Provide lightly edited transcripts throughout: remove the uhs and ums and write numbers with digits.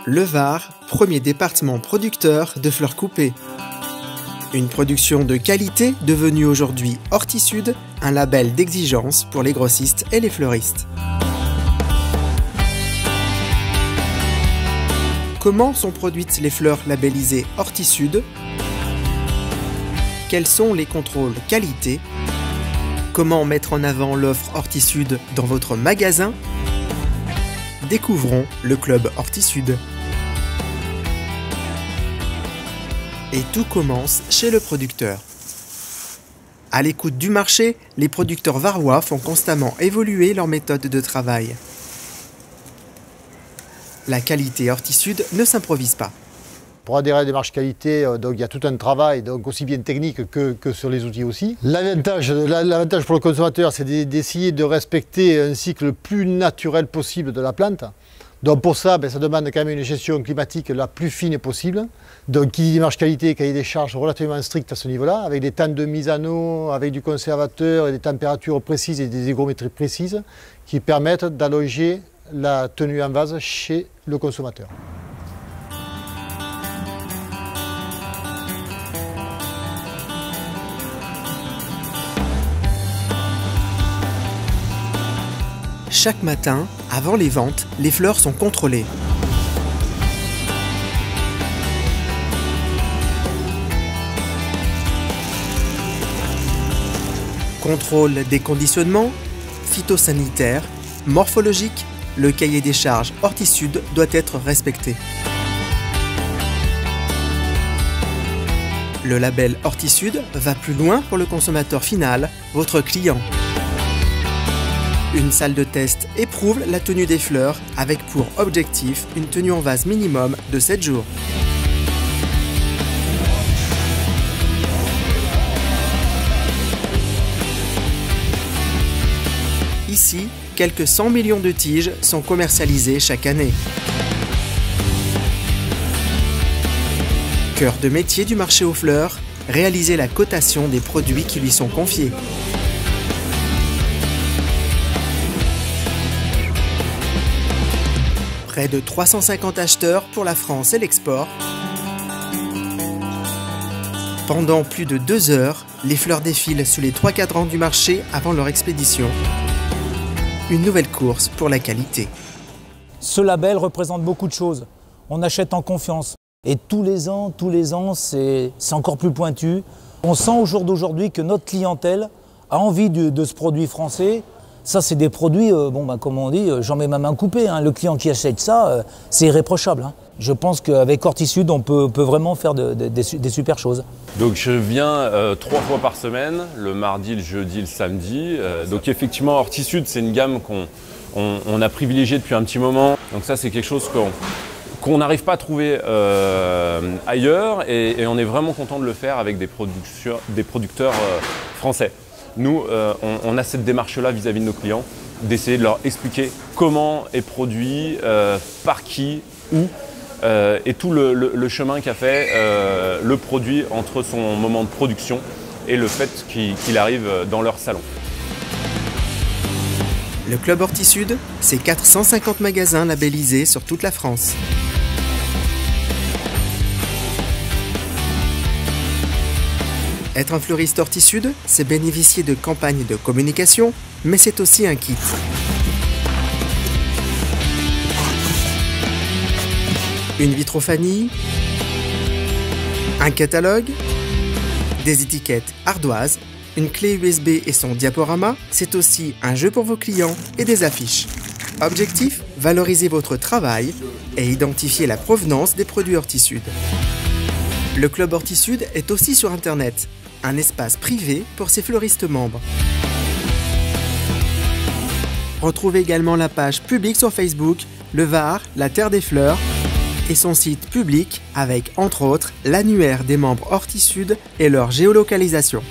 Le Var, premier département producteur de fleurs coupées. Une production de qualité devenue aujourd'hui Hortisud, un label d'exigence pour les grossistes et les fleuristes. Comment sont produites les fleurs labellisées Hortisud? Quels sont les contrôles qualité? Comment mettre en avant l'offre Hortisud dans votre magasin? Découvrons le club Hortisud. Et tout commence chez le producteur. À l'écoute du marché, les producteurs varois font constamment évoluer leur méthode de travail. La qualité Hortisud ne s'improvise pas. Pour adhérer à la démarche qualité, donc il y a tout un travail, donc aussi bien technique que sur les outils aussi. L'avantage pour le consommateur, c'est d'essayer de respecter un cycle le plus naturel possible de la plante. Donc pour ça, ça demande quand même une gestion climatique la plus fine possible. Donc qui dit démarche qualité, cahier des charges relativement strict à ce niveau-là, avec des temps de mise en eau, avec du conservateur et des températures précises et des hygrométries précises qui permettent d'allonger la tenue en vase chez le consommateur. Chaque matin, avant les ventes, les fleurs sont contrôlées. Contrôle des conditionnements, phytosanitaires, morphologiques, le cahier des charges Hortisud doit être respecté. Le label Hortisud va plus loin pour le consommateur final, votre client. Une salle de test éprouve la tenue des fleurs avec pour objectif une tenue en vase minimum de 7 jours. Ici, quelques 100 millions de tiges sont commercialisées chaque année. Cœur de métier du marché aux fleurs, réaliser la cotation des produits qui lui sont confiés. Près de 350 acheteurs pour la France et l'export. Pendant plus de 2 heures, les fleurs défilent sous les 3 cadrans du marché avant leur expédition. Une nouvelle course pour la qualité. Ce label représente beaucoup de choses. On achète en confiance. Et tous les ans, c'est encore plus pointu. On sent au jour d'aujourd'hui que notre clientèle a envie de ce produit français. Ça, c'est des produits, comme on dit, j'en mets ma main coupée. Le client qui achète ça, c'est irréprochable. Je pense qu'avec Hortisud, on peut vraiment faire des super choses. Donc je viens 3 fois par semaine, le mardi, le jeudi, le samedi. Donc effectivement, Hortisud, c'est une gamme qu'on a privilégiée depuis un petit moment. Donc ça, c'est quelque chose qu'on n'arrive pas à trouver ailleurs et on est vraiment content de le faire avec des producteurs français. Nous, on a cette démarche-là vis-à-vis de nos clients, d'essayer de leur expliquer comment est produit, par qui, où, et tout le chemin qu'a fait le produit entre son moment de production et le fait qu'il arrive dans leur salon. Le club Hortisud, c'est 450 magasins labellisés sur toute la France. Être un fleuriste Hortisud, c'est bénéficier de campagnes de communication, mais c'est aussi un kit. Une vitrophanie, un catalogue, des étiquettes ardoises, une clé USB et son diaporama, c'est aussi un jeu pour vos clients et des affiches. Objectif, valoriser votre travail et identifier la provenance des produits Hortisud. Le club Hortisud est aussi sur Internet, un espace privé pour ses fleuristes membres. Retrouvez également la page publique sur Facebook, Le Var, la Terre des Fleurs, et son site public avec, entre autres, l'annuaire des membres Hortisud et leur géolocalisation.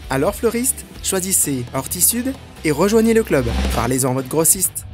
Alors fleuristes, choisissez Hortisud et rejoignez le club. Parlez-en à votre grossiste.